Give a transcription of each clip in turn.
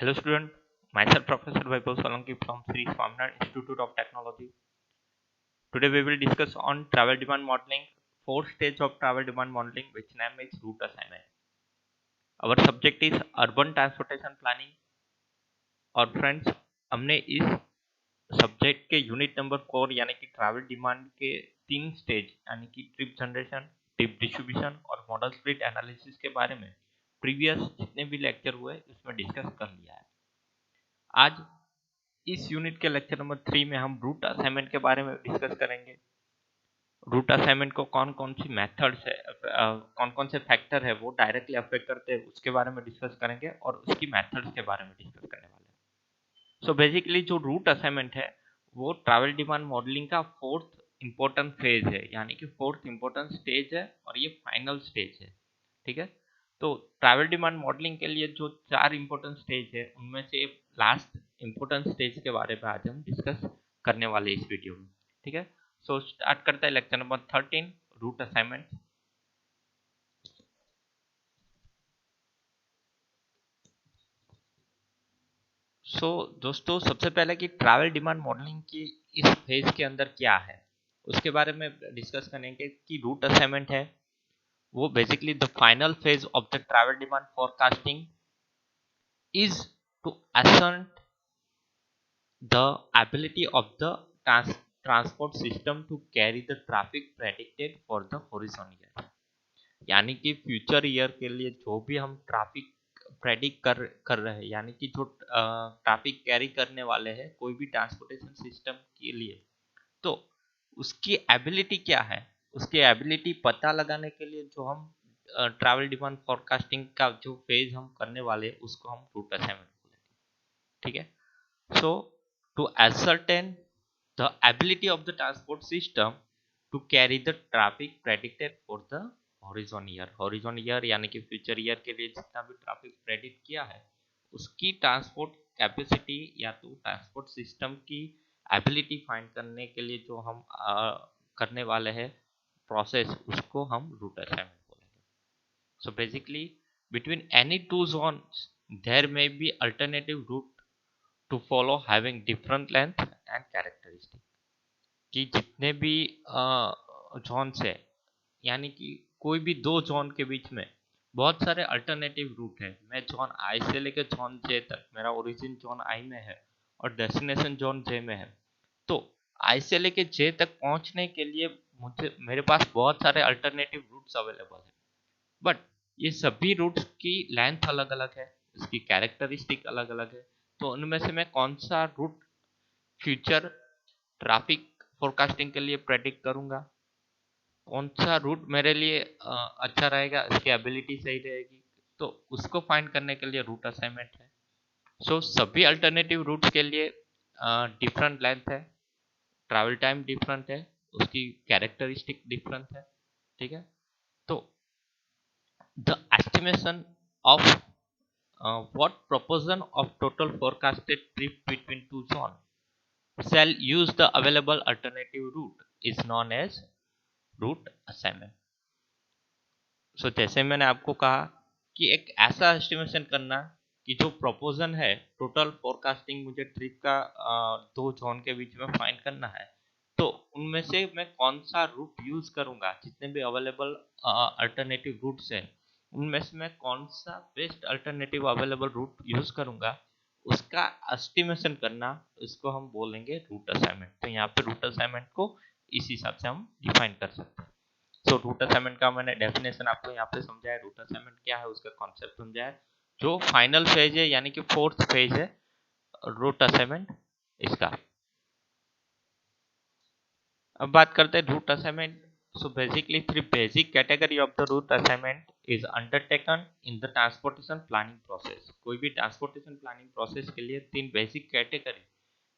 Hello student, myself Professor Vaibhav Solanki from Sri Swaminarayan Institute of Technology. Today we will discuss on travel demand modeling, fourth stage of travel demand modeling which name is route assignment. Our subject is urban transportation planning और friends हमने इस subject के unit number 4 यानी कि travel demand के 3 stage यानी कि trip generation, trip distribution और मॉडल स्प्लिट एनालिसिस के बारे में प्रीवियस जितने भी लेक्चर हुए उसमें डिस्कस कर लिया है। आज इस यूनिट के लेक्चर नंबर 3 में हम रूट असाइनमेंट के बारे में डिस्कस करेंगे। रूट असाइनमेंट को कौन कौन सी मेथड्स है, कौन कौन से फैक्टर है वो डायरेक्टली अफेक्ट करते हैं उसके बारे में डिस्कस करेंगे और उसकी मेथड्स के बारे में डिस्कस करने वाले हैं। सो बेसिकली जो रूट असाइनमेंट है वो ट्रैवल डिमांड मॉडलिंग का फोर्थ इंपॉर्टेंट फेज है, यानी कि फोर्थ इंपॉर्टेंट स्टेज है और ये फाइनल स्टेज है। ठीक है, तो ट्रैवल डिमांड मॉडलिंग के लिए जो 4 इंपॉर्टेंट स्टेज है उनमें से लास्ट इंपॉर्टेंट स्टेज के बारे में आज हम डिस्कस करने वाले इस वीडियो में। ठीक है, सो स्टार्ट करते हैं लेक्चर नंबर 13 रूट असाइनमेंट। सो दोस्तों सबसे पहले कि ट्रैवल डिमांड मॉडलिंग की इस फेज के अंदर क्या है उसके बारे में डिस्कस करेंगे कि रूट असाइनमेंट है वो basically the final phase of the travel demand forecasting is to ascertain the ability of the transport system to carry the traffic predicted for the horizon year। यानी कि फ्यूचर ईयर के लिए जो भी हम traffic predict कर रहे हैं, यानी कि जो ट्रैफिक कैरी करने वाले हैं कोई भी ट्रांसपोर्टेशन सिस्टम के लिए, तो उसकी एबिलिटी क्या है, उसकी एबिलिटी पता लगाने के लिए जो हम ट्रैवल डिमांड फोरकास्टिंग का जो फेज हम करने वाले हैं उसको हम रूट असाइनमेंट बोलेंगे। ठीक है, so to ascertain the ability of the transport system to carry the traffic predicted for the horizon year यानी कि फ्यूचर ईयर के लिए जितना भी ट्रैफिक प्रेडिक्ट किया है उसकी ट्रांसपोर्ट कैपेसिटी या तो ट्रांसपोर्ट सिस्टम की एबिलिटी फाइंड करने के लिए जो हम करने वाले हैं प्रोसेस, उसको हम रूट असाइनमेंट बोलेंगे। So basically between any two zones there may be alternative route to follow having different length and characteristic। कि जितने भी जोन है यानी कि कोई भी दो जोन के बीच में बहुत सारे अल्टरनेटिव रूट है। मैं जोन आई से लेकर जोन जे तक, मेरा ओरिजिन जोन आई में है और डेस्टिनेशन जोन जे में है, तो आई से लेकर जे तक पहुंचने के लिए मेरे पास बहुत सारे अल्टरनेटिव रूट्स अवेलेबल है। बट ये सभी रूट्स की लेंथ अलग अलग है, इसकी कैरेक्टरिस्टिक अलग अलग है, तो उनमें से मैं कौन सा रूट फ्यूचर ट्रैफिक फोरकास्टिंग के लिए प्रेडिक्ट करूंगा, कौन सा रूट मेरे लिए अच्छा रहेगा, इसकी एबिलिटी सही रहेगी, तो उसको फाइंड करने के लिए रूट असाइनमेंट है। सो सभी अल्टरनेटिव रूट्स के लिए डिफरेंट लेंथ है, ट्रैवल टाइम डिफरेंट है, उसकी कैरेक्टरिस्टिक डिफरेंट है। ठीक है, तो the estimation of what proportion of total forecasted trip between two zones shall use the available alternative route is known as route assignment। सो जैसे मैंने आपको कहा कि एक ऐसा एस्टिमेशन करना कि जो प्रोपोजन है टोटल फोरकास्टिंग मुझे ट्रिप का दो जोन के बीच में फाइंड करना है, तो उनमें से मैं कौन सा रूट यूज करूंगा, जितने भी अवेलेबल अल्टरनेटिव रूट्स हैं उनमें से मैं कौन सा best alternative available route use करूंगा, उसका एस्टिमेशन करना, इसको हम बोलेंगे रूट असाइनमेंट। तो यहाँ पे रूट असाइनमेंट को इस हिसाब से हम डिफाइन कर सकते हैं। सो रूट असाइनमेंट का मैंने डेफिनेशन आपको यहाँ पे समझाया, रूट असाइनमेंट क्या है उसका कॉन्सेप्ट समझाया, जो फाइनल फेज है यानी कि फोर्थ फेज है रूट असाइनमेंट इसका। अब बात करते हैं route assignment. So basically 3 basic category of the route assignment is undertaken in the transportation planning process. कोई भी ट्रांसपोर्टेशन प्लानिंग प्रोसेस के लिए 3 बेसिक कैटेगरी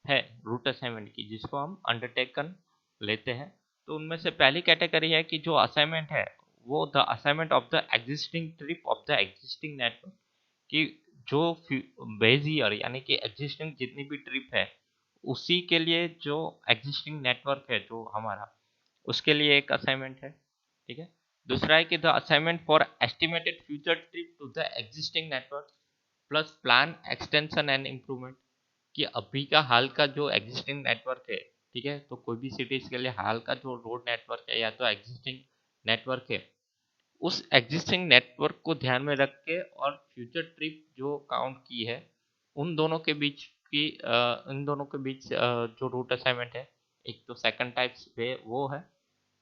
है रूट असाइनमेंट की जिसको हम अंडरटेकन लेते हैं। तो उनमें से पहली कैटेगरी है कि जो असाइनमेंट है वो the assignment of the existing trip of the existing network, कि जो बेस ईयर यानी कि एग्जिस्टिंग जितनी भी ट्रिप है उसी के लिए जो एग्जिस्टिंग नेटवर्क है जो हमारा, उसके लिए एक असाइनमेंट है। ठीक है, दूसरा है कि the assignment for estimated future trip to the existing network, plus plan extension and improvement, कि अभी का हाल का जो एग्जिस्टिंग नेटवर्क है, ठीक है, तो कोई भी सिटीज के लिए हाल का जो रोड नेटवर्क है या तो एग्जिस्टिंग नेटवर्क है, उस एग्जिस्टिंग नेटवर्क को ध्यान में रख के और फ्यूचर ट्रिप जो काउंट की है, उन दोनों के बीच की इन दोनों के बीच जो रूट असाइनमेंट है, एक तो सेकंड टाइप्स वे वो है,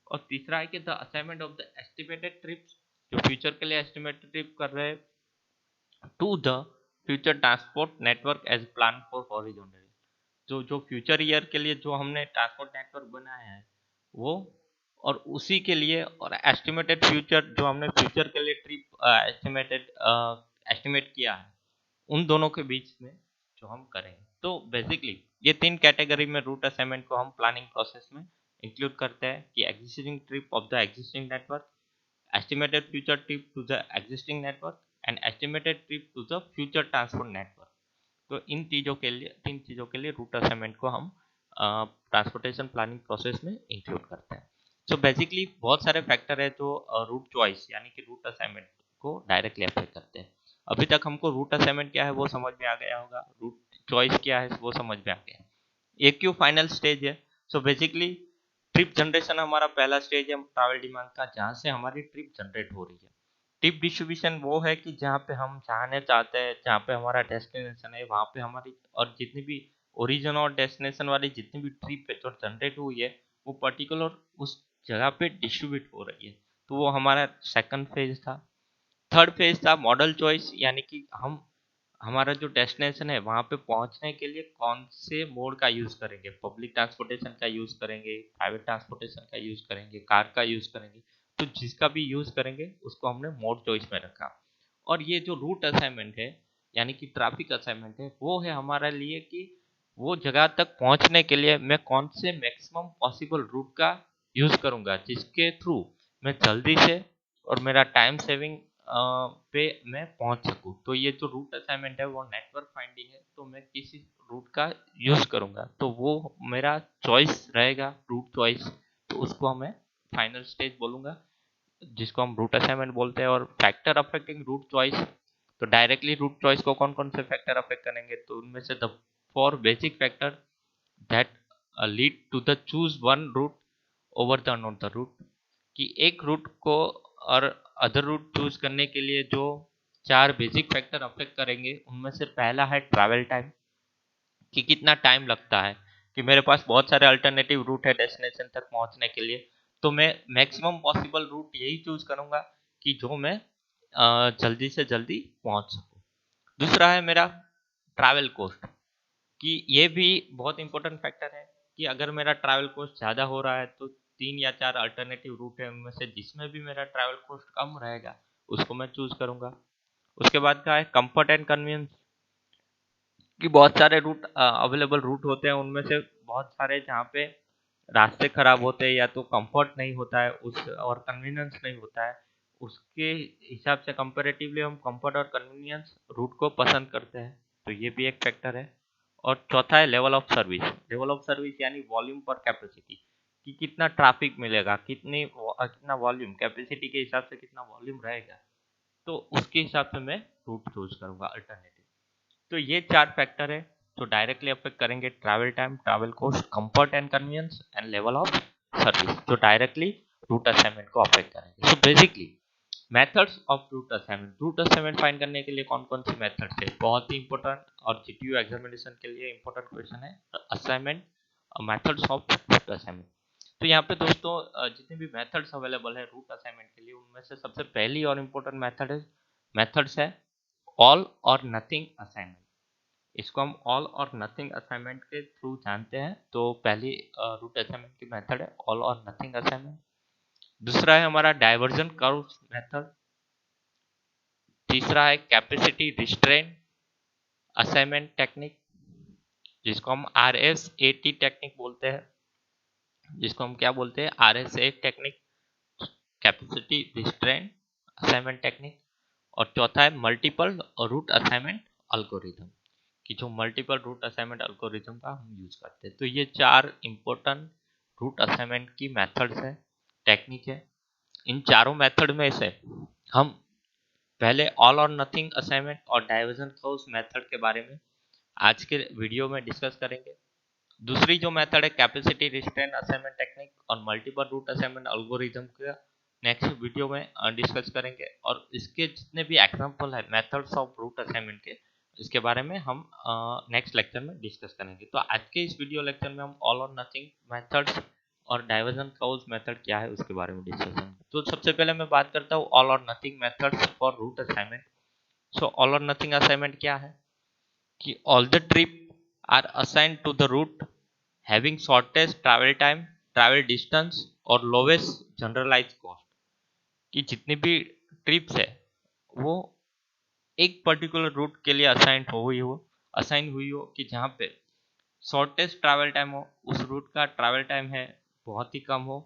और तीसरा है कि the assignment of the estimated trips, जो फ्यूचर के लिए एस्टिमेटेड ट्रिप कर रहे हैं, to the future transport network as plan for horizontal, जो जो फ्यूचर ईयर के लिए जो हमने ट्रांसपोर्ट नेटवर्क बनाया है वो, और उसी के लिए और एस्टिमेटेड फ्यूचर जो हमने फ्यूचर के लिए ट्रिप एस्टिमेट किया है, उन दोनों के बीच में जो हम करेंगे। तो बेसिकली ये तीन कैटेगरी में रूट असाइनमेंट को हम प्लानिंग प्रोसेस में इंक्लूड करते हैं, कि existing trip of the existing network, estimated future trip to the existing network and estimated trip to the future transport network। तो इन चीज़ों के लिए, तीन चीज़ों के लिए रूट असाइनमेंट को हम ट्रांसपोर्टेशन प्लानिंग प्रोसेस में इंक्लूड करते हैं। सो बेसिकली बहुत सारे फैक्टर है जो रूट चॉइस यानी कि रूट असाइनमेंट को डायरेक्टली अफेक्ट करते हैं। अभी तक हमको रूट असाइनमेंट क्या है वो समझ में आ गया होगा, रूट चॉइस क्या है वो समझ में आ गया। एक क्यों फाइनल स्टेज है। सो बेसिकली ट्रिप जनरेशन हमारा पहला स्टेज है ट्रैवल डिमांड का, जहाँ से हमारी ट्रिप जनरेट हो रही है। ट्रिप डिस्ट्रीब्यूशन वो है कि जहाँ पे हम जाने चाहते हैं, जहाँ पे हमारा डेस्टिनेशन है, वहाँ पे हमारी और जितनी भी ओरिजिन और डेस्टिनेशन वाली जितनी भी ट्रिप है जो जनरेट हुई है, वो पर्टिकुलर उस जगह पे डिस्ट्रीब्यूट हो रही है। तो वो हमारा सेकंड फेज था। थर्ड फेज था मॉडल चॉइस, यानी कि हम हमारा जो डेस्टिनेशन है वहाँ पे पहुँचने के लिए कौन से मोड का यूज़ करेंगे, पब्लिक ट्रांसपोर्टेशन का यूज़ करेंगे, प्राइवेट ट्रांसपोर्टेशन का यूज़ करेंगे, कार का यूज़ करेंगे। तो जिसका भी यूज़ करेंगे उसको हमने मोड चॉइस में रखा। और ये जो रूट असाइनमेंट है यानी कि ट्रैफिक असाइनमेंट है, वो है हमारे लिए कि वो जगह तक पहुँचने के लिए मैं कौन से मैक्सिमम पॉसिबल रूट का यूज़ करूँगा, जिसके थ्रू मैं जल्दी से और मेरा टाइम सेविंग पे मैं पहुंच सकूं। तो ये जो रूट असाइनमेंट है वो नेटवर्क फाइंडिंग है, तो मैं किसी रूट का यूज करूंगा तो वो मेरा चॉइस रहेगा, रूट चॉइस। तो उसको मैं फाइनल स्टेज बोलूंगा, जिसको हम रूट असाइनमेंट बोलते हैं। और फैक्टर अफेक्टिंग रूट चॉइस, तो डायरेक्टली रूट चॉइस को कौन कौन से फैक्टर अफेक्ट करेंगे, तो उनमें से the four basic factor that lead to the choose one route over the another route, कि एक रूट को और अदर रूट चूज करने के लिए जो चार बेसिक फैक्टर अफेक्ट करेंगे, उनमें से पहला है ट्रैवल टाइम, कि कितना टाइम लगता है, कि मेरे पास बहुत सारे अल्टरनेटिव रूट है डेस्टिनेशन तक पहुंचने के लिए, तो मैं मैक्सिमम पॉसिबल रूट यही चूज करूंगा कि जो मैं जल्दी से जल्दी पहुंच सकूं। दूसरा है मेरा ट्रैवल कॉस्ट, कि ये भी बहुत इंपॉर्टेंट फैक्टर है, कि अगर मेरा ट्रैवल कॉस्ट ज़्यादा हो रहा है तो तीन या चार अल्टरनेटिव रूट है, उनमें से जिसमें भी मेरा ट्रैवल कॉस्ट कम रहेगा उसको मैं चूज करूंगा। उसके बाद का है कंफर्ट एंड कन्वीनियंस, कि बहुत सारे रूट अवेलेबल रूट होते हैं, उनमें से बहुत सारे जहाँ पे रास्ते खराब होते हैं या तो कंफर्ट नहीं होता है उस और कन्वीनियंस नहीं होता है, उसके हिसाब से कंपेरेटिवली हम कंफर्ट और कन्वीनियंस रूट को पसंद करते हैं। तो ये भी एक फैक्टर है। और चौथा है level of service. Level of service यानी वॉल्यूम पर कैपेसिटी, कि कितना ट्रैफिक मिलेगा, कितना वॉल्यूम, कैपेसिटी के हिसाब से कितना वॉल्यूम रहेगा, तो उसके हिसाब से मैं रूट चूज करूंगा अल्टरनेटिव। तो ये चार फैक्टर है जो डायरेक्टली अफेक्ट करेंगे travel time, travel cost, comfort and convenience and level of service, जो डायरेक्टली रूट असाइनमेंट को अफेक्ट करेंगे। So basically methods of route assignment, route assignment find करने के लिए कौन कौन से मेथड्स है, बहुत ही इंपॉर्टेंट और जीपीयू एग्जामिनेशन के लिए इंपॉर्टेंट क्वेश्चन है assignment, methods of route assignment. तो यहाँ पे दोस्तों जितने भी मेथड्स अवेलेबल है रूट असाइनमेंट के लिए, उनमें से सबसे पहली और इम्पोर्टेंट मेथड्स है ऑल और नथिंग असाइनमेंट। इसको हम ऑल और नथिंग असाइनमेंट के थ्रू जानते हैं। तो पहली रूट असाइनमेंट की मेथड है ऑल और नथिंग असाइनमेंट। दूसरा है हमारा डाइवर्जन कर्व मेथड। तीसरा है कैपेसिटी रिस्ट्रेंट असाइनमेंट टेक्निक, जिसको हम RSAT टेक्निक बोलते हैं, जिसको हम क्या बोलते हैं, RSA technique, capacity restraint assignment technique. और चौथा है मल्टीपल रूट असाइनमेंट अल्गोरिथम, कि जो मल्टीपल रूट असाइनमेंट अल्गोरिथम का हम यूज करते हैं। तो ये चार इंपॉर्टेंट रूट असाइनमेंट की मेथड्स है, टेक्निक है। इन चारों मेथड में से हम पहले ऑल और नथिंग असाइनमेंट और डाइवर्जन कर्व्स मेथड के बारे में आज के वीडियो में डिस्कस करेंगे। दूसरी जो मेथड है कैपेसिटी रिस्ट्रेंट असाइनमेंट टेक्निक और मल्टीपल रूट असाइनमेंट एल्गोरिथम का नेक्स्ट वीडियो में डिस्कस करेंगे, और इसके जितने भी एग्जांपल है मेथड्स ऑफ रूट असाइनमेंट के, इसके बारे में हम नेक्स्ट लेक्चर में डिस्कस करेंगे। तो आज के इस वीडियो लेक्चर में हम ऑल और नथिंग मेथड्स और डाइवर्जन कर्व्स मेथड क्या है उसके बारे में डिस्कस करेंगे। तो सबसे पहले मैं बात करता हूँ all or nothing methods for route assignment. So all or nothing assignment क्या है कि all the trip are assigned to the route having shortest travel time, travel distance और लोवेस्ट जनरलाइज कॉस्ट। कि जितनी भी ट्रिप्स है वो एक पर्टिकुलर रूट के लिए असाइन हुई हो कि जहाँ पे शॉर्टेस्ट ट्रैवल टाइम हो, उस रूट का ट्रैवल टाइम है बहुत ही कम हो,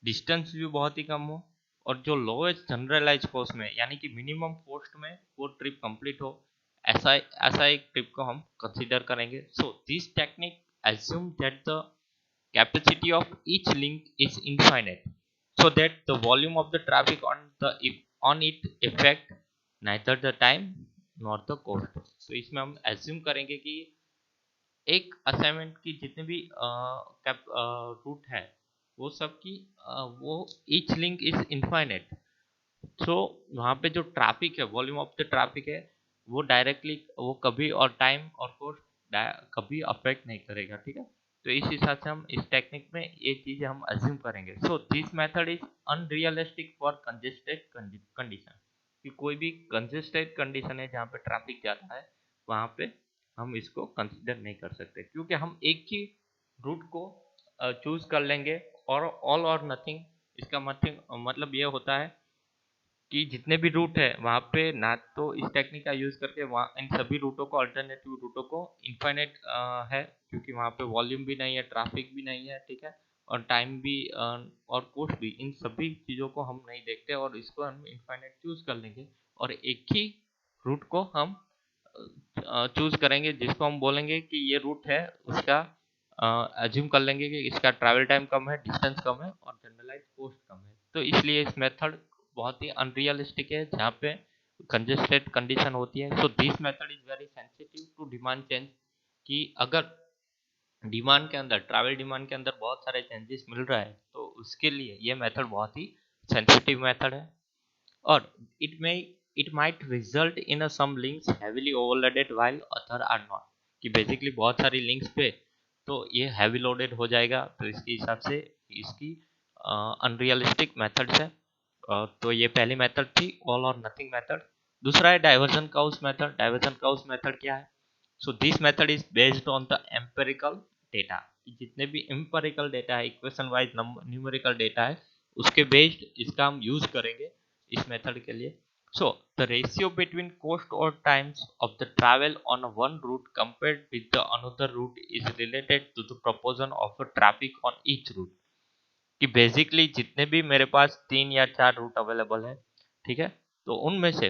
डिस्टेंस भी बहुत ही कम हो, और जो लोएस्ट जनरलाइज कॉस्ट में यानी कि मिनिमम कॉस्ट में वो ट्रिप कंप्लीट हो, ऐसा ऐसा एक ट्रिप को हम कंसीडर करेंगे। So this technique assume that the capacity of each link is infinite, so that the volume of the traffic on it affect neither the time nor the cost। तो इसमें हम assume करेंगे कि एक assignment की जितने भी रूट है वो सब की वो ईच लिंक इज इनफाइनाइट। सो वहाँ पे जो ट्रैफिक है, वॉल्यूम ऑफ द ट्रैफिक है, वो डायरेक्टली वो कभी और टाइम और कॉस्ट कभी अफेक्ट नहीं करेगा। ठीक है, तो इस हिसाब से हम इस टेक्निक में ये चीजें हम अज्यूम करेंगे। सो this method is unrealistic for congested condition. कि कोई भी कंजेस्टेड कंडीशन है जहाँ पे ट्रैफिक ज़्यादा है, वहाँ पे हम इसको कंसिडर नहीं कर सकते, क्योंकि हम एक ही रूट को चूज कर लेंगे। और ऑल और नथिंग, इसका मतलब ये होता है कि जितने भी रूट है वहाँ पे ना तो इस टेक्निक का यूज करके वहाँ इन सभी रूटों को, अल्टरनेटिव रूटों को इनफाइनाइट है, क्योंकि वहाँ पे वॉल्यूम भी नहीं है, ट्रैफिक भी नहीं है, ठीक है, और टाइम भी और कॉस्ट भी, इन सभी चीज़ों को हम नहीं देखते और इसको हम इनफाइनाइट चूज कर लेंगे और एक ही रूट को हम चूज करेंगे जिसको हम बोलेंगे कि ये रूट है, उसका अज्यूम कर लेंगे कि इसका ट्रैवल टाइम कम है, डिस्टेंस कम है और जनरलाइज कॉस्ट कम है। तो इसलिए इस मेथड बहुत ही अनरियलिस्टिक है जहाँ पे कंजेस्टेड कंडीशन होती है। So this method is very sensitive to demand change. कि अगर डिमांड के अंदर, ट्रैवल डिमांड के अंदर बहुत सारे चेंजेस मिल रहा है, तो उसके लिए ये मेथड बहुत ही सेंसिटिव मेथड है। और it might result in some links heavily overloaded while other are not। कि बेसिकली बहुत सारी लिंक्स पे तो ये हैवी लोडेड हो जाएगा, तो इसके हिसाब से इसकी अनरियलिस्टिक मेथड्स है। तो ये पहली मेथड थी ऑल और नथिंग मेथड। दूसरा है diversion curves method. Diversion curves method क्या है? So this method is based on the empirical data. जितने भी एम्पेरिकल डेटा है, इक्वेशन वाइज न्यूमेरिकल डेटा है, उसके बेस्ड इसका हम यूज करेंगे इस मेथड के लिए। So the ratio between cost or times of the travel on one route compared with the another route is related to the proportion of the traffic on each route। कि basically जितने भी मेरे पास 3 या 4 root available है, ठीक है, तो उनमें से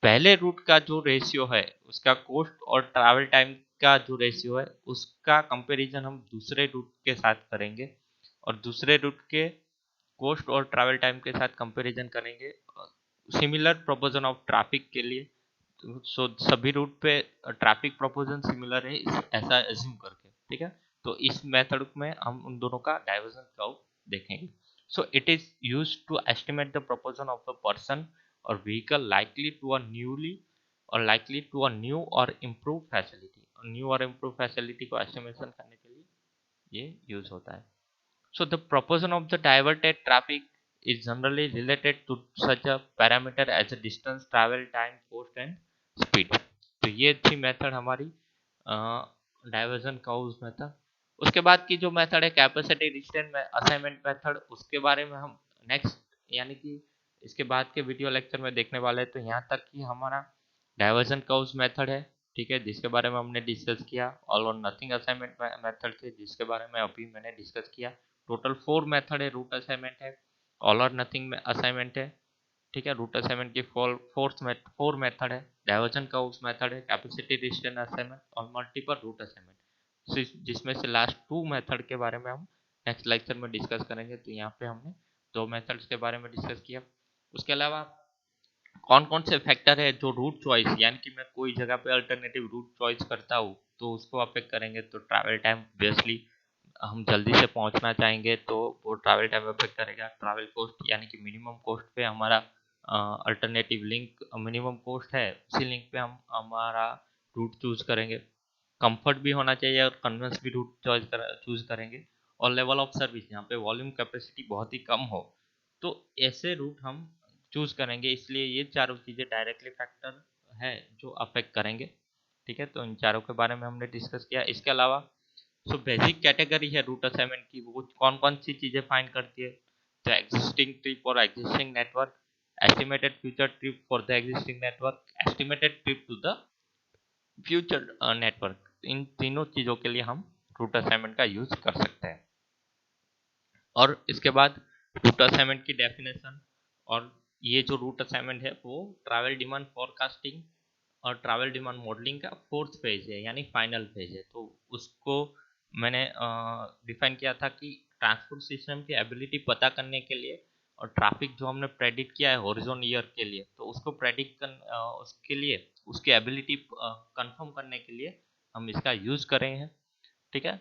पहले रूट का जो रेशियो है, उसका कॉस्ट और ट्रैवल टाइम का जो रेशियो है, उसका कंपैरिजन हम दूसरे रूट के साथ करेंगे और दूसरे रूट के कॉस्ट और ट्रैवल टाइम के साथ कंपैरिजन करेंगे सिमिलर प्रोपोर्शन ऑफ ट्रैफिक के लिए। सो सभी रूट पे ट्रैफिक प्रोपोर्शन सिमिलर है ऐसा एज्यूम करके, ठीक है। तो इस मेथड में हम उन दोनों का डाइवर्जन कर्व देखेंगे। So it is used to estimate the proportion of a person और vehicle likely to a new और इम्प्रूव फैसिलिटी। न्यू और इम्प्रूव फैसिलिटी को एस्टिमेशन करने के लिए ये यूज होता है। So the proportion of the diverted traffic is generally related to such a parameter as a distance, travel time, cost and speed। तो ये थी मेथड हमारी डाइवर्जन कर्व्स मेथड। उसके बाद की जो मेथड है कैपेसिटी रिस्ट्रेंट असाइनमेंट मेथड, उसके बारे में हम नेक्स्ट यानी कि इसके बाद के वीडियो लेक्चर में देखने वाले हैं। तो यहाँ तक कि हमारा डाइवर्जन कर्व्स मेथड है, ठीक है, जिसके बारे में हमने डिस्कस किया। All or nothing assignment method थे जिसके बारे में अभी मैंने डिस्कस किया। टोटल 4 मेथड है। रूट असाइनमेंट है, ऑल और नथिंग में असाइनमेंट है, ठीक है, रूट असाइनमेंट की 4 मेथड है, डाइवर्जन कर्व्स मेथड है, कैपेसिटी रिस्ट्रेंट असाइनमेंट और मल्टीपल रूट असाइनमेंट, जिसमें से लास्ट 2 मेथड के बारे में हम नेक्स्ट लेक्चर में डिस्कस करेंगे। तो यहाँ पे हमने 2 मेथड्स के बारे में डिस्कस किया। उसके अलावा कौन कौन से फैक्टर है जो रूट चॉइस, यानी कि मैं कोई जगह पे अल्टरनेटिव रूट चॉइस करता हूँ तो उसको अफेक्ट करेंगे। तो ट्रैवल टाइम ऑब्वियसली, हम जल्दी से पहुंचना चाहेंगे तो वो ट्रैवल टाइम अफेक्ट करेगा। ट्रैवल कॉस्ट यानी कि मिनिमम कॉस्ट पे हमारा अल्टरनेटिव लिंक मिनिमम कॉस्ट है, उसी लिंक पे हम हमारा रूट चूज करेंगे। कंफर्ट भी होना चाहिए और कन्वेंस भी रूट चूज करेंगे। और लेवल ऑफ सर्विस, यहाँ पे वॉल्यूम कैपेसिटी बहुत ही कम हो तो ऐसे रूट हम चूज करेंगे। इसलिए ये चारों चीज़ें डायरेक्टली फैक्टर है जो अफेक्ट करेंगे। ठीक है, तो इन चारों के बारे में हमने डिस्कस किया। इसके अलावा बेसिक कैटेगरी है रूट असाइनमेंट की, वो कौन कौन सी चीज़ें फाइंड करती है? द एग्जिस्टिंग ट्रिप और existing network, estimated future trip for the existing network, estimated trip to the future network. इन तीनों चीज़ों के लिए हम रूट असाइनमेंट का यूज कर सकते हैं। और इसके बाद रूट असाइनमेंट की डेफिनेशन, और ये जो रूट असाइनमेंट है वो ट्रैवल डिमांड फोरकास्टिंग और ट्रैवल डिमांड मॉडलिंग का फोर्थ फेज है, यानी फाइनल फेज है। तो उसको मैंने डिफाइन किया था कि ट्रांसपोर्ट सिस्टम की एबिलिटी पता करने के लिए और ट्रैफिक जो हमने प्रेडिक्ट किया है हॉरिजॉन ईयर के लिए, तो उसको उसके लिए उसकी एबिलिटी कंफर्म करने के लिए हम इसका यूज कर रहे हैं। ठीक है,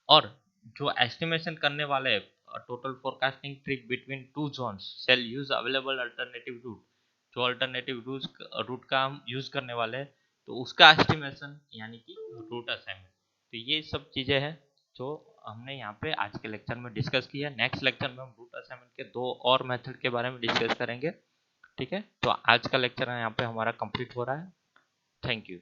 और जो एस्टिमेशन करने वाले total forecasting trick between two zones shall use available alternative route, जो अल्टरनेटिव रूट का हम यूज करने वाले हैं तो उसका एस्टिमेशन यानी कि रूट असाइनमेंट। तो ये सब चीजें हैं जो हमने यहाँ पे आज के लेक्चर में डिस्कस किया। नेक्स्ट लेक्चर में हम रूट असाइनमेंट के दो और मेथड के बारे में डिस्कस करेंगे। ठीक है, तो आज का लेक्चर यहाँ पे हमारा कंप्लीट हो रहा है। Thank you.